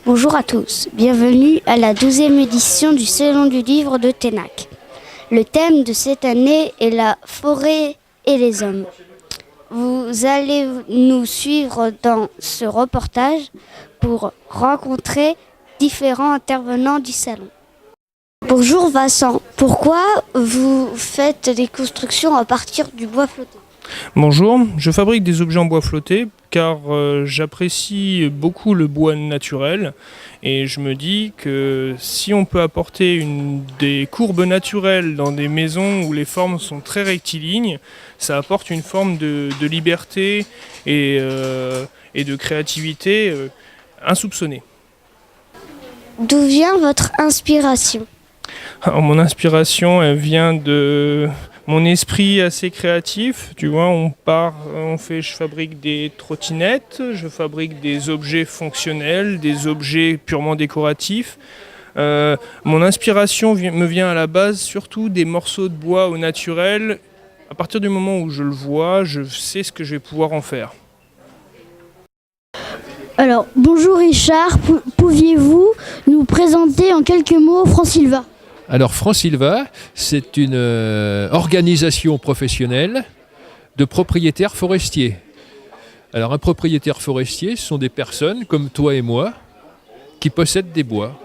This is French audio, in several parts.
Bonjour à tous, bienvenue à la 12e édition du Salon du Livre de Ténac. Le thème de cette année est la forêt et les hommes. Vous allez nous suivre dans ce reportage pour rencontrer différents intervenants du salon. Bonjour Vincent, pourquoi vous faites des constructions à partir du bois flotté ? Bonjour, je fabrique des objets en bois flotté car j'apprécie beaucoup le bois naturel et je me dis que si on peut apporter des courbes naturelles dans des maisons où les formes sont très rectilignes, ça apporte une forme de liberté et de créativité insoupçonnée. D'où vient votre inspiration ? Alors, mon inspiration, elle vient de mon esprit assez créatif. Tu vois, je fabrique des trottinettes, je fabrique des objets fonctionnels, des objets purement décoratifs. Mon inspiration me vient à la base surtout des morceaux de bois au naturel. À partir du moment où je le vois, je sais ce que je vais pouvoir en faire. Alors, bonjour Richard, pouviez-vous nous présenter en quelques mots Fransilva ? Alors Fransilva, c'est une organisation professionnelle de propriétaires forestiers. Alors un propriétaire forestier, ce sont des personnes comme toi et moi qui possèdent des bois.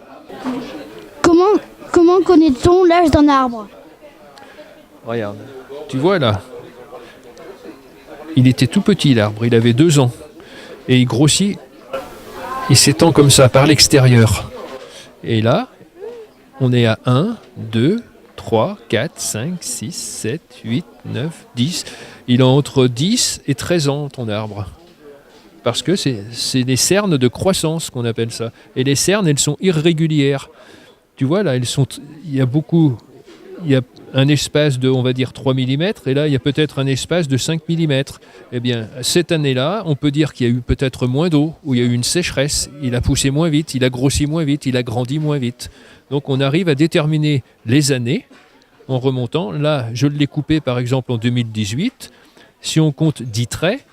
Comment connaît-on l'âge d'un arbre ? Regarde, tu vois là, il était tout petit l'arbre, il avait 2 ans. Et il grossit, il s'étend comme ça par l'extérieur. Et là, on est à 1, 2, 3, 4, 5, 6, 7, 8, 9, 10. Il a entre 10 et 13 ans, ton arbre. Parce que c'est des cernes de croissance qu'on appelle ça. Et les cernes, elles sont irrégulières. Tu vois, là, il y a un espace de, on va dire, 3 mm, et là, il y a peut-être un espace de 5 mm. Eh bien, cette année-là, on peut dire qu'il y a eu peut-être moins d'eau, ou il y a eu une sécheresse, il a poussé moins vite, il a grossi moins vite, il a grandi moins vite. Donc, on arrive à déterminer les années en remontant. Là, je l'ai coupé, par exemple, en 2018. Si on compte 10 traits,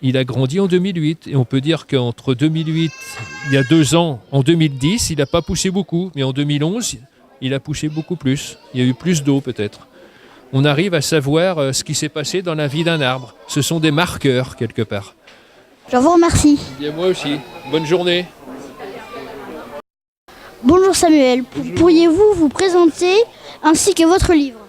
il a grandi en 2008. Et on peut dire qu'entre 2008, il y a 2 ans, en 2010, il n'a pas poussé beaucoup, mais en 2011, il a poussé beaucoup plus. Il y a eu plus d'eau peut-être. On arrive à savoir ce qui s'est passé dans la vie d'un arbre. Ce sont des marqueurs quelque part. Je vous remercie. Et moi aussi. Bonne journée. Bonjour Samuel, pourriez-vous vous présenter ainsi que votre livre ?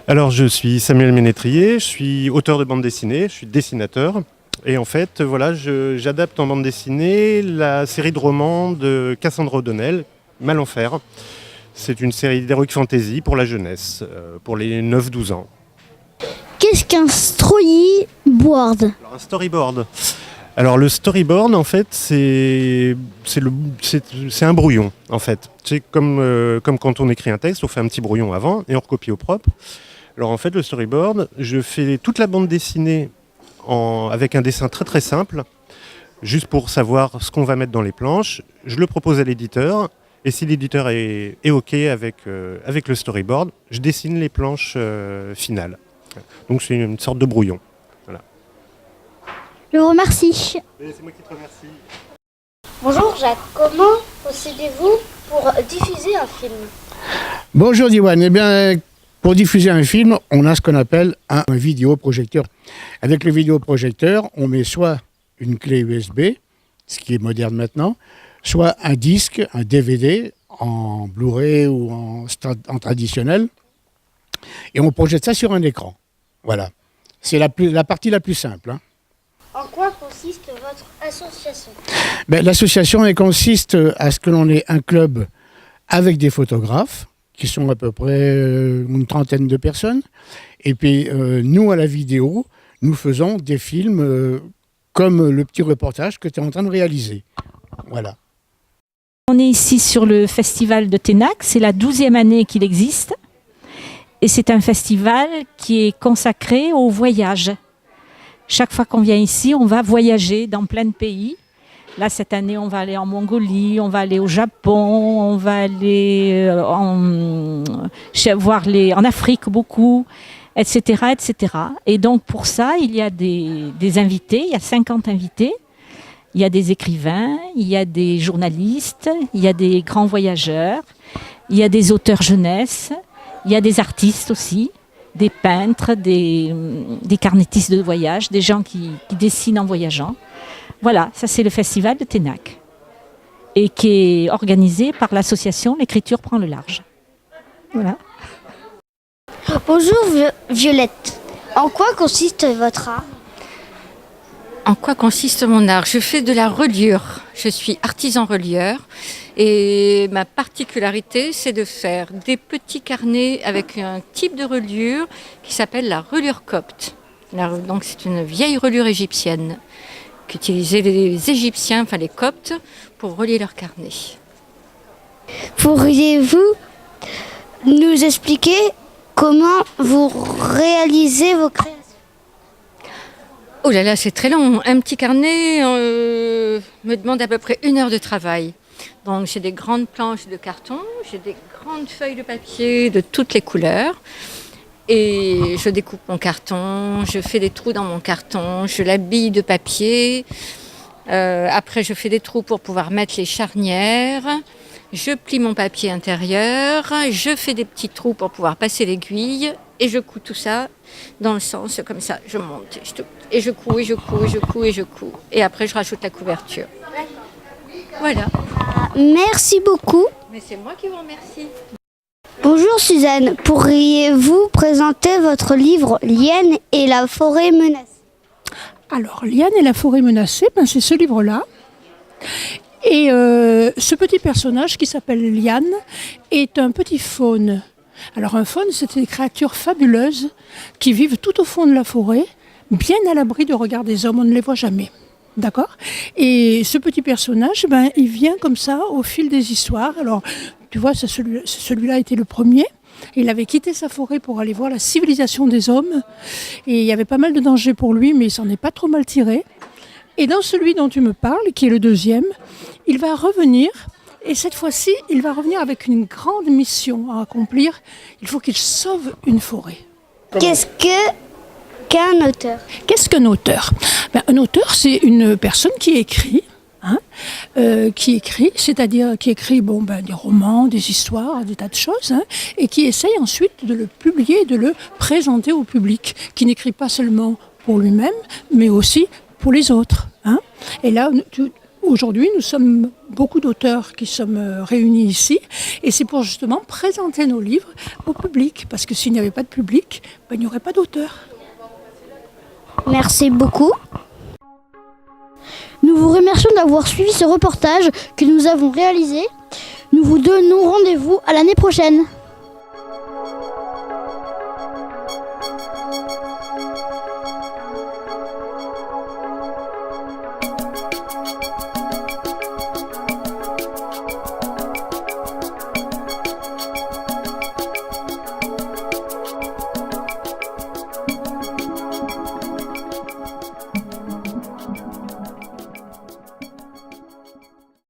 Alors je suis Samuel Ménétrier, je suis auteur de bande dessinée, je suis dessinateur. Et en fait, voilà, j'adapte en bande dessinée la série de romans de Cassandra O'Donnell, Malenfer. C'est une série d'heroic fantasy pour la jeunesse, pour les 9-12 ans. Qu'est-ce qu'un storyboard ? Alors, un storyboard. Alors le storyboard, en fait, c'est un brouillon, en fait. C'est comme quand on écrit un texte, on fait un petit brouillon avant et on recopie au propre. Alors en fait, le storyboard, je fais toute la bande dessinée avec un dessin très très simple, juste pour savoir ce qu'on va mettre dans les planches. Je le propose à l'éditeur. Et si l'éditeur est OK avec le storyboard, je dessine les planches finales. Donc c'est une sorte de brouillon. Voilà. Je vous remercie. C'est moi qui te remercie. Bonjour Jacques, comment procédez-vous pour diffuser un film ? Bonjour Diwan, eh bien pour diffuser un film, on a ce qu'on appelle un vidéoprojecteur. Avec le vidéoprojecteur, on met soit une clé USB, ce qui est moderne maintenant, soit un disque, un DVD en Blu-ray ou en traditionnel, et on projette ça sur un écran. Voilà. C'est la partie la plus simple. En quoi consiste votre association ? L'association elle consiste à ce que l'on ait un club avec des photographes, qui sont à peu près une trentaine de personnes, et puis nous, à la vidéo, nous faisons des films comme le petit reportage que tu es en train de réaliser. Voilà. On est ici sur le festival de Ténac, c'est la 12e année qu'il existe et c'est un festival qui est consacré au voyage. Chaque fois qu'on vient ici, on va voyager dans plein de pays. Là, cette année, on va aller en Mongolie, on va aller au Japon, on va aller en Afrique beaucoup, etc., etc. Et donc pour ça, il y a des invités, il y a 50 invités. Il y a des écrivains, il y a des journalistes, il y a des grands voyageurs, il y a des auteurs jeunesse, il y a des artistes aussi, des peintres, des carnétistes de voyage, des gens qui dessinent en voyageant. Voilà, ça c'est le festival de Ténac et qui est organisé par l'association L'écriture prend le large. Voilà. Bonjour Violette. En quoi consiste votre art? En quoi consiste mon art? Je fais de la reliure. Je suis artisan relieur et ma particularité, c'est de faire des petits carnets avec un type de reliure qui s'appelle la reliure copte. Donc c'est une vieille reliure égyptienne qu'utilisaient les Égyptiens, enfin les Coptes, pour relier leurs carnets. Pourriez-vous nous expliquer comment vous réalisez vos créations? Oh là là, c'est très long. Un petit carnet me demande à peu près 1 heure de travail. Donc j'ai des grandes planches de carton, j'ai des grandes feuilles de papier de toutes les couleurs. Et je découpe mon carton, je fais des trous dans mon carton, je l'habille de papier. Après, je fais des trous pour pouvoir mettre les charnières. Je plie mon papier intérieur, je fais des petits trous pour pouvoir passer l'aiguille et je couds tout ça dans le sens comme ça. Je monte et je couds et je couds et je couds et je couds. Et après, je rajoute la couverture. Voilà. Merci beaucoup. Mais c'est moi qui vous remercie. Bonjour Suzanne, pourriez-vous présenter votre livre Liane et la forêt menacée? Alors, Liane et la forêt menacée, c'est ce livre-là. Et ce petit personnage qui s'appelle Liane est un petit faune. Alors un faune, c'est des créatures fabuleuses qui vivent tout au fond de la forêt, bien à l'abri du regard des hommes, on ne les voit jamais. D'accord? Et ce petit personnage, il vient comme ça au fil des histoires. Alors, tu vois, celui-là était le premier. Il avait quitté sa forêt pour aller voir la civilisation des hommes. Et il y avait pas mal de dangers pour lui, mais il s'en est pas trop mal tiré. Et dans celui dont tu me parles, qui est le deuxième, il va revenir. Et cette fois-ci, il va revenir avec une grande mission à accomplir. Il faut qu'il sauve une forêt. Qu'est-ce qu'un auteur? Qu'est-ce qu'un auteur? Un auteur, c'est une personne qui écrit. C'est-à-dire qui écrit des romans, des histoires, des tas de choses, et qui essaye ensuite de le publier, de le présenter au public, qui n'écrit pas seulement pour lui-même, mais aussi pour les autres. Et là, aujourd'hui, nous sommes beaucoup d'auteurs qui sommes réunis ici, et c'est pour justement présenter nos livres au public, parce que s'il n'y avait pas de public, il n'y aurait pas d'auteurs. Merci beaucoup. Nous vous remercions d'avoir suivi ce reportage que nous avons réalisé. Nous vous donnons rendez-vous à l'année prochaine.